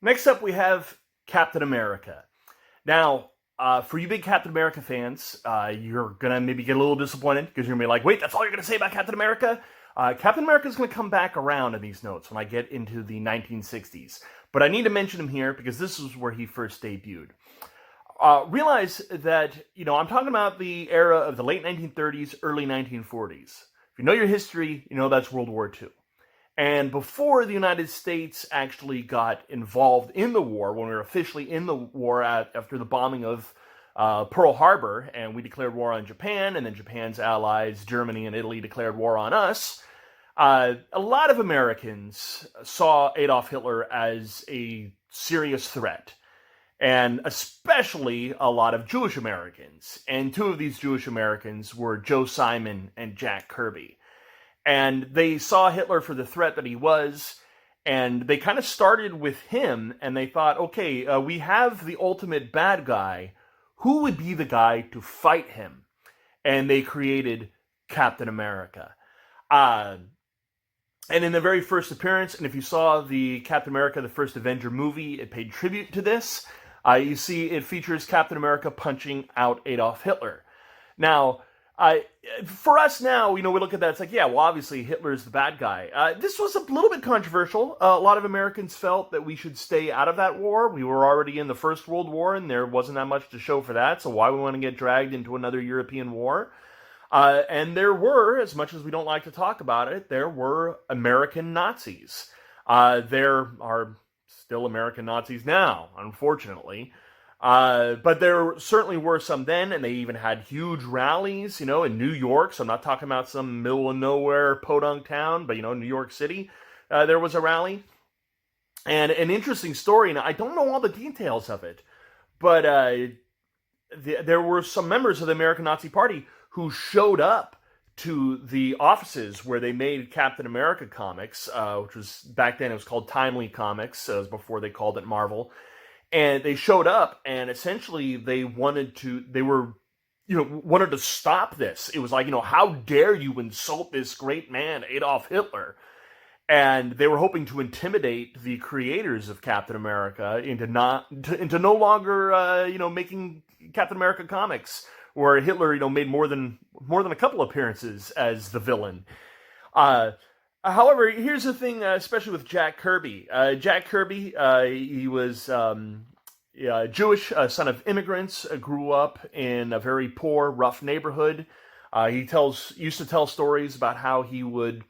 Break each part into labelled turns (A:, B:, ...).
A: Next up, we have Captain America. Now, for you big Captain America fans, you're gonna maybe get a little disappointed because you're gonna be like, "Wait, that's all you're gonna say about Captain America?" Captain America is gonna come back around in these notes when I get into the 1960s, but I need to mention him here because this is where he first debuted. Realize that I'm talking about the era of the late 1930s, early 1940s. If you know your history, you know that's World War II. And before the United States actually got involved in the war, when we were officially in the war after the bombing of Pearl Harbor, and we declared war on Japan, and then Japan's allies, Germany and Italy, declared war on us, a lot of Americans saw Adolf Hitler as a serious threat, and especially a lot of Jewish Americans. And two of these Jewish Americans were Joe Simon and Jack Kirby. And they saw Hitler for the threat that he was, and they kind of started with him, and they thought, okay, we have the ultimate bad guy. Who would be the guy to fight him? And they created Captain America. And in the very first appearance, and if you saw the Captain America, the first Avenger movie, it paid tribute to this. You see it features Captain America punching out Adolf Hitler. Now, for us now, we look at that, it's like, yeah, well, obviously Hitler's the bad guy. This was a little bit controversial. A lot of Americans felt that we should stay out of that war. We were already in the First World War, and there wasn't that much to show for that, so why we want to get dragged into another European war? And there were, as much as we don't like to talk about it, there were American Nazis. There are still American Nazis now, unfortunately. But there certainly were some then, and they even had huge rallies, in New York. So I'm not talking about some middle of nowhere podunk town, but, New York City, there was a rally. And an interesting story, and I don't know all the details of it, but there were some members of the American Nazi Party who showed up to the offices where they made Captain America comics, which was, back then it was called Timely Comics, so it was before they called it Marvel. And they showed up, and essentially they wanted to stop this. It was like, how dare you insult this great man, Adolf Hitler? And they were hoping to intimidate the creators of Captain America into no longer, making Captain America comics where Hitler, made more than a couple appearances as the villain. However, here's the thing, especially with Jack Kirby. Jack Kirby, he was Jewish, son of immigrants, grew up in a very poor, rough neighborhood. He used to tell stories about how he would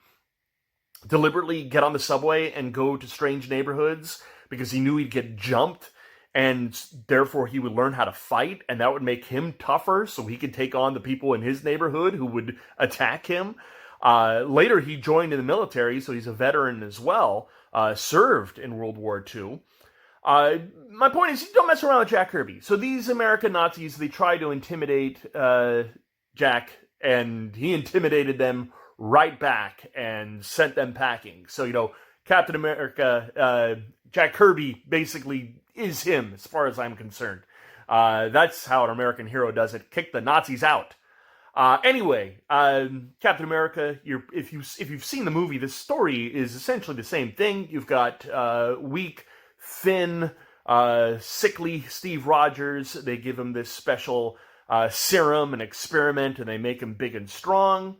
A: deliberately get on the subway and go to strange neighborhoods because he knew he'd get jumped, and therefore he would learn how to fight, and that would make him tougher so he could take on the people in his neighborhood who would attack him. Later, he joined in the military, so he's a veteran as well, served in World War II. My point is, you don't mess around with Jack Kirby. So these American Nazis, they tried to intimidate Jack, and he intimidated them right back and sent them packing. So, Captain America, Jack Kirby basically is him, as far as I'm concerned. That's how an American hero does it. Kick the Nazis out. Anyway, Captain America, if you've seen the movie, the story is essentially the same thing. You've got weak, thin, sickly Steve Rogers. They give him this special serum and experiment, and they make him big and strong.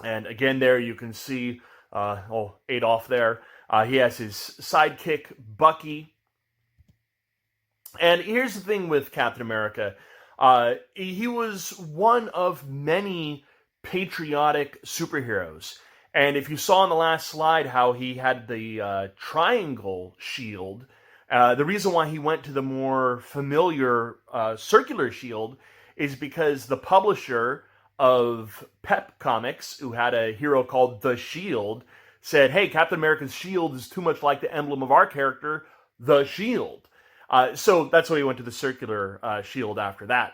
A: And again, there you can see Adolf there. He has his sidekick, Bucky. And here's the thing with Captain America. He was one of many patriotic superheroes. And if you saw in the last slide how he had the triangle shield, the reason why he went to the more familiar circular shield is because the publisher of Pep Comics, who had a hero called The Shield, said, hey, Captain America's shield is too much like the emblem of our character, The Shield. So that's why he went to the circular shield after that.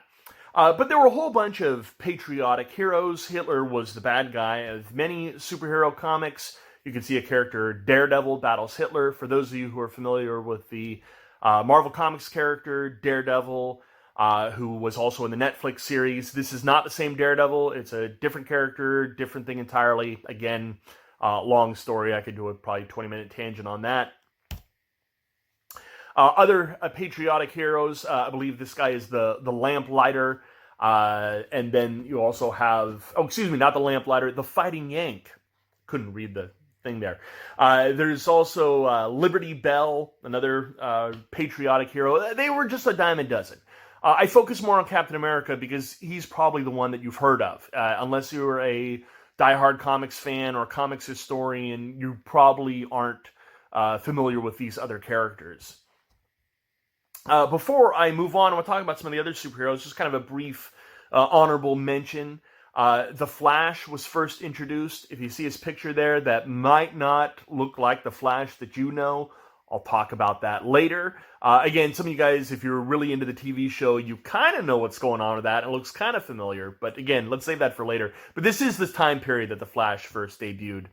A: But there were a whole bunch of patriotic heroes. Hitler was the bad guy of many superhero comics. You can see a character, Daredevil, battles Hitler. For those of you who are familiar with the Marvel Comics character, Daredevil, who was also in the Netflix series, this is not the same Daredevil. It's a different character, different thing entirely. Again, long story. I could do a probably 20-minute tangent on that. Other patriotic heroes, I believe this guy is the lamplighter. And then you also have, oh, excuse me, not the lamplighter, the fighting Yank. Couldn't read the thing there. There's also Liberty Bell, another patriotic hero. They were just a dime a dozen. I focus more on Captain America because he's probably the one that you've heard of. Unless you're a diehard comics fan or comics historian, you probably aren't familiar with these other characters. Before I move on, I want to talk about some of the other superheroes. Just kind of a brief honorable mention. The Flash was first introduced. If you see his picture there, that might not look like the Flash that you know. I'll talk about that later. Again, some of you guys, if you're really into the TV show, you kind of know what's going on with that. It looks kind of familiar. But again, let's save that for later. But this is the time period that the Flash first debuted.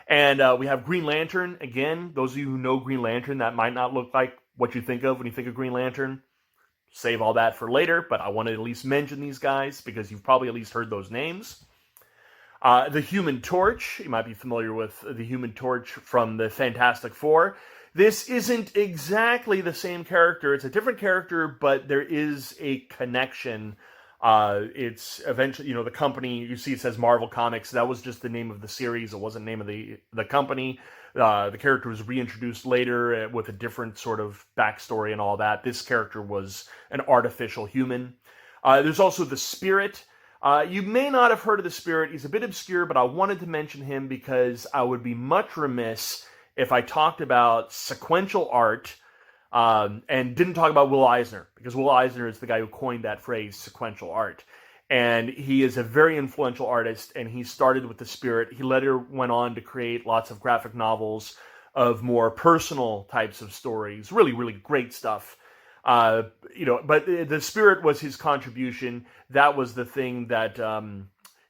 A: And we have Green Lantern. Again, those of you who know Green Lantern, that might not look like what you think of when you think of Green Lantern. Save all that for later, but I want to at least mention these guys because you've probably at least heard those names. The Human Torch. You might be familiar with the Human Torch from the Fantastic Four. This isn't exactly the same character. It's a different character, but there is a connection. It's eventually, the company, you see it says Marvel Comics. That was just the name of the series. It wasn't the name of the company. The character was reintroduced later with a different sort of backstory and all that. This character was an artificial human. There's also the Spirit. You may not have heard of the Spirit. He's a bit obscure, but I wanted to mention him because I would be much remiss if I talked about sequential art and didn't talk about Will Eisner, because Will Eisner is the guy who coined that phrase, sequential art. And he is a very influential artist, and he started with the Spirit. He later went on to create lots of graphic novels of more personal types of stories. Really, really great stuff. But the Spirit was his contribution. That was the thing that, that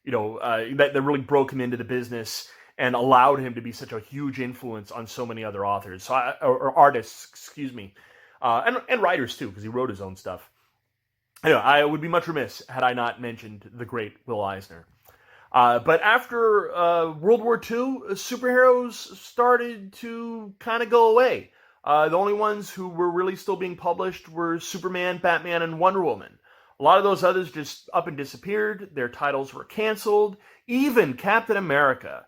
A: really broke him into the business and allowed him to be such a huge influence on so many other authors, or artists, excuse me, and writers too, because he wrote his own stuff. Anyway, I would be much remiss had I not mentioned the great Will Eisner. But after World War II, superheroes started to kind of go away. The only ones who were really still being published were Superman, Batman, and Wonder Woman. A lot of those others just up and disappeared. Their titles were canceled. Even Captain America.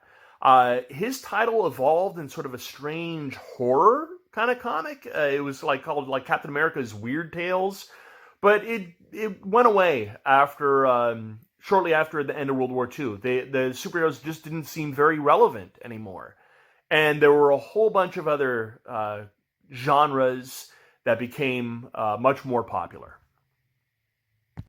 A: His title evolved in sort of a strange horror kind of comic. It was called Captain America's Weird Tales. But it went away after shortly after the end of World War II. The superheroes just didn't seem very relevant anymore. And there were a whole bunch of other genres that became much more popular.